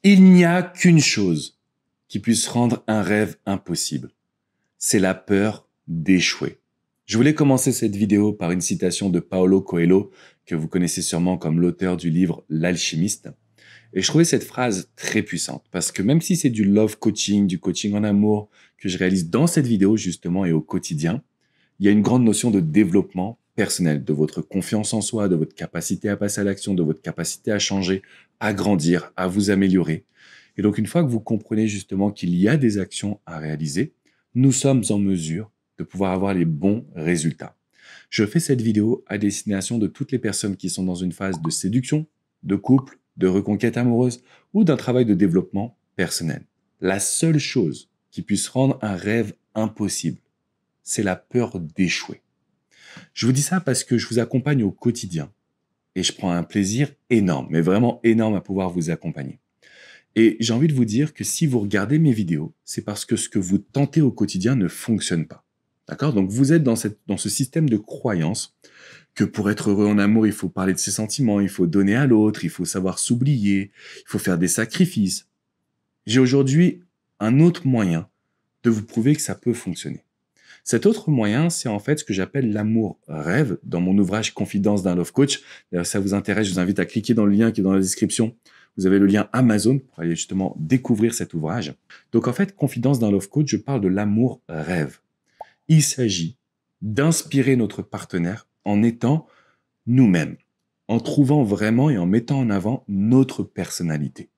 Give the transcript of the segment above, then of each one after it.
Il n'y a qu'une chose qui puisse rendre un rêve impossible. C'est la peur d'échouer. Je voulais commencer cette vidéo par une citation de Paulo Coelho, que vous connaissez sûrement comme l'auteur du livre L'Alchimiste. Et je trouvais cette phrase très puissante, parce que même si c'est du love coaching, du coaching en amour, que je réalise dans cette vidéo justement et au quotidien, il y a une grande notion de développement personnel, de votre confiance en soi, de votre capacité à passer à l'action, de votre capacité à changer, à grandir, à vous améliorer. Et donc une fois que vous comprenez justement qu'il y a des actions à réaliser, nous sommes en mesure de pouvoir avoir les bons résultats. Je fais cette vidéo à destination de toutes les personnes qui sont dans une phase de séduction, de couple, de reconquête amoureuse ou d'un travail de développement personnel. La seule chose qui puisse rendre un rêve impossible, c'est la peur d'échouer. Je vous dis ça parce que je vous accompagne au quotidien et je prends un plaisir énorme, mais vraiment énorme à pouvoir vous accompagner. Et j'ai envie de vous dire que si vous regardez mes vidéos, c'est parce que ce que vous tentez au quotidien ne fonctionne pas. D'accord? Donc vous êtes dans ce système de croyance que pour être heureux en amour, il faut parler de ses sentiments, il faut donner à l'autre, il faut savoir s'oublier, il faut faire des sacrifices. J'ai aujourd'hui un autre moyen de vous prouver que ça peut fonctionner. Cet autre moyen, c'est en fait ce que j'appelle l'amour rêve dans mon ouvrage Confidence d'un love coach. D'ailleurs, si ça vous intéresse, je vous invite à cliquer dans le lien qui est dans la description. Vous avez le lien Amazon pour aller justement découvrir cet ouvrage. Donc en fait, Confidence d'un love coach, je parle de l'amour rêve. Il s'agit d'inspirer notre partenaire en étant nous-mêmes, en trouvant vraiment et en mettant en avant notre personnalité.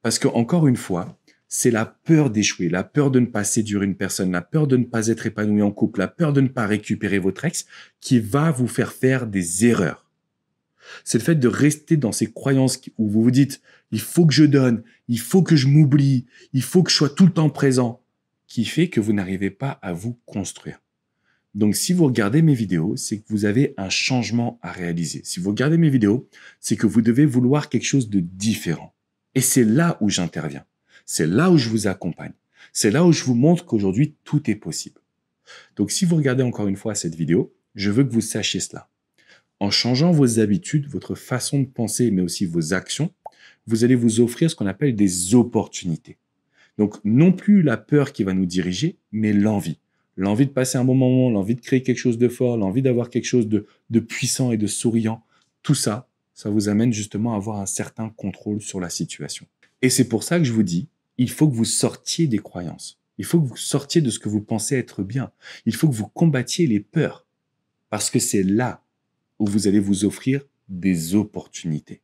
Parce que encore une fois, c'est la peur d'échouer, la peur de ne pas séduire une personne, la peur de ne pas être épanoui en couple, la peur de ne pas récupérer votre ex qui va vous faire des erreurs. C'est le fait de rester dans ces croyances où vous vous dites « il faut que je donne, il faut que je m'oublie, il faut que je sois tout le temps présent » qui fait que vous n'arrivez pas à vous construire. Donc, si vous regardez mes vidéos, c'est que vous avez un changement à réaliser. Si vous regardez mes vidéos, c'est que vous devez vouloir quelque chose de différent. Et c'est là où j'interviens. C'est là où je vous accompagne. C'est là où je vous montre qu'aujourd'hui, tout est possible. Donc, si vous regardez encore une fois cette vidéo, je veux que vous sachiez cela. En changeant vos habitudes, votre façon de penser, mais aussi vos actions, vous allez vous offrir ce qu'on appelle des opportunités. Donc, non plus la peur qui va nous diriger, mais l'envie. L'envie de passer un bon moment, l'envie de créer quelque chose de fort, l'envie d'avoir quelque chose de puissant et de souriant. Tout ça, ça vous amène justement à avoir un certain contrôle sur la situation. Et c'est pour ça que je vous dis, il faut que vous sortiez des croyances. Il faut que vous sortiez de ce que vous pensez être bien. Il faut que vous combattiez les peurs. Parce que c'est là où vous allez vous offrir des opportunités.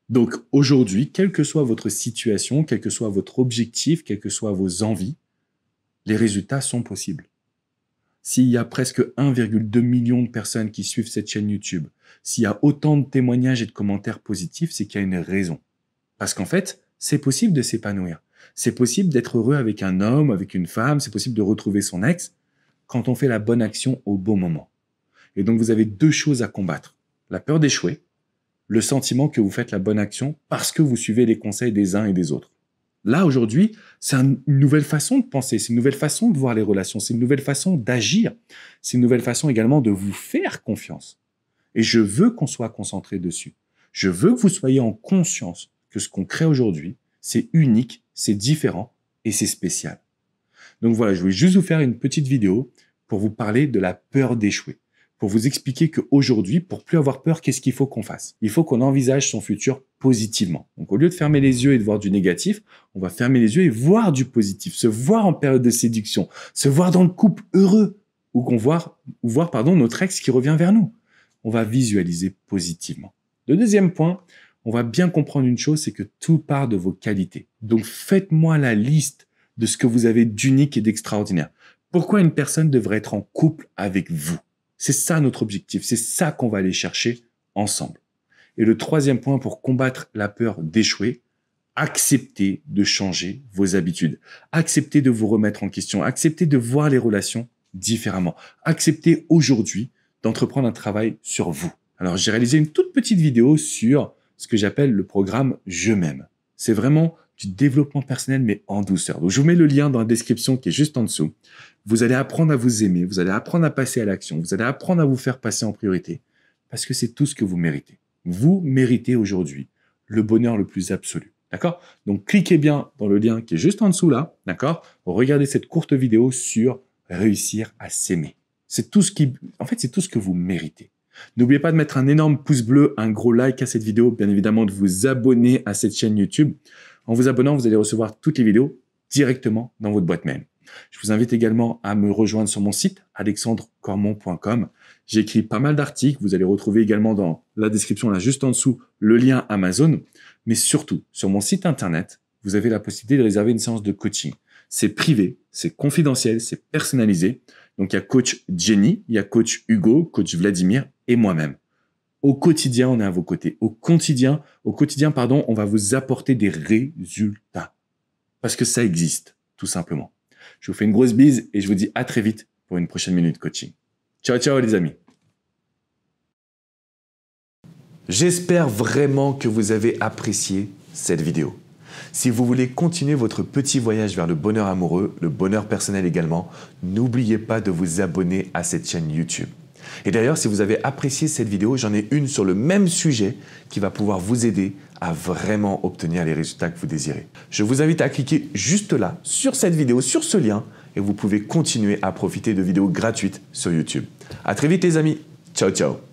Donc aujourd'hui, quelle que soit votre situation, quel que soit votre objectif, quelles que soient vos envies, les résultats sont possibles. S'il y a presque 1,2 million de personnes qui suivent cette chaîne YouTube, s'il y a autant de témoignages et de commentaires positifs, c'est qu'il y a une raison. Parce qu'en fait, c'est possible de s'épanouir. C'est possible d'être heureux avec un homme, avec une femme, c'est possible de retrouver son ex quand on fait la bonne action au bon moment. Et donc vous avez deux choses à combattre. La peur d'échouer, le sentiment que vous faites la bonne action parce que vous suivez les conseils des uns et des autres. Là, aujourd'hui, c'est une nouvelle façon de penser, c'est une nouvelle façon de voir les relations, c'est une nouvelle façon d'agir, c'est une nouvelle façon également de vous faire confiance. Et je veux qu'on soit concentré dessus. Je veux que vous soyez en conscience que ce qu'on crée aujourd'hui, c'est unique, c'est différent et c'est spécial. Donc voilà, je voulais juste vous faire une petite vidéo pour vous parler de la peur d'échouer. Pour vous expliquer qu'aujourd'hui, pour plus avoir peur, qu'est-ce qu'il faut qu'on fasse? Il faut qu'on envisage son futur positivement. Donc, au lieu de fermer les yeux et de voir du négatif, on va fermer les yeux et voir du positif, se voir en période de séduction, se voir dans le couple heureux, ou voir notre ex qui revient vers nous. On va visualiser positivement. Le deuxième point, on va bien comprendre une chose, c'est que tout part de vos qualités. Donc, faites-moi la liste de ce que vous avez d'unique et d'extraordinaire. Pourquoi une personne devrait être en couple avec vous? C'est ça notre objectif, c'est ça qu'on va aller chercher ensemble. Et le troisième point pour combattre la peur d'échouer, acceptez de changer vos habitudes. Acceptez de vous remettre en question, acceptez de voir les relations différemment. Acceptez aujourd'hui d'entreprendre un travail sur vous. Alors j'ai réalisé une toute petite vidéo sur ce que j'appelle le programme Je m'aime. C'est vraiment du développement personnel, mais en douceur. Donc, je vous mets le lien dans la description qui est juste en dessous. Vous allez apprendre à vous aimer, vous allez apprendre à passer à l'action, vous allez apprendre à vous faire passer en priorité, parce que c'est tout ce que vous méritez. Vous méritez aujourd'hui le bonheur le plus absolu. D'accord? Donc, cliquez bien dans le lien qui est juste en dessous là. D'accord? Regardez cette courte vidéo sur réussir à s'aimer. C'est tout ce c'est tout ce que vous méritez. N'oubliez pas de mettre un énorme pouce bleu, un gros like à cette vidéo, bien évidemment de vous abonner à cette chaîne YouTube. En vous abonnant, vous allez recevoir toutes les vidéos directement dans votre boîte mail. Je vous invite également à me rejoindre sur mon site alexandrecormon.com. J'ai écrit pas mal d'articles. Vous allez retrouver également dans la description là juste en dessous le lien Amazon. Mais surtout, sur mon site internet, vous avez la possibilité de réserver une séance de coaching. C'est privé, c'est confidentiel, c'est personnalisé. Donc, il y a coach Jenny, il y a coach Hugo, coach Vladimir et moi-même. Au quotidien, on est à vos côtés. Au quotidien, on va vous apporter des résultats. Parce que ça existe, tout simplement. Je vous fais une grosse bise et je vous dis à très vite pour une prochaine minute coaching. Ciao, ciao les amis. J'espère vraiment que vous avez apprécié cette vidéo. Si vous voulez continuer votre petit voyage vers le bonheur amoureux, le bonheur personnel également, n'oubliez pas de vous abonner à cette chaîne YouTube. Et d'ailleurs, si vous avez apprécié cette vidéo, j'en ai une sur le même sujet qui va pouvoir vous aider à vraiment obtenir les résultats que vous désirez. Je vous invite à cliquer juste là, sur cette vidéo, sur ce lien, et vous pouvez continuer à profiter de vidéos gratuites sur YouTube. À très vite les amis. Ciao, ciao.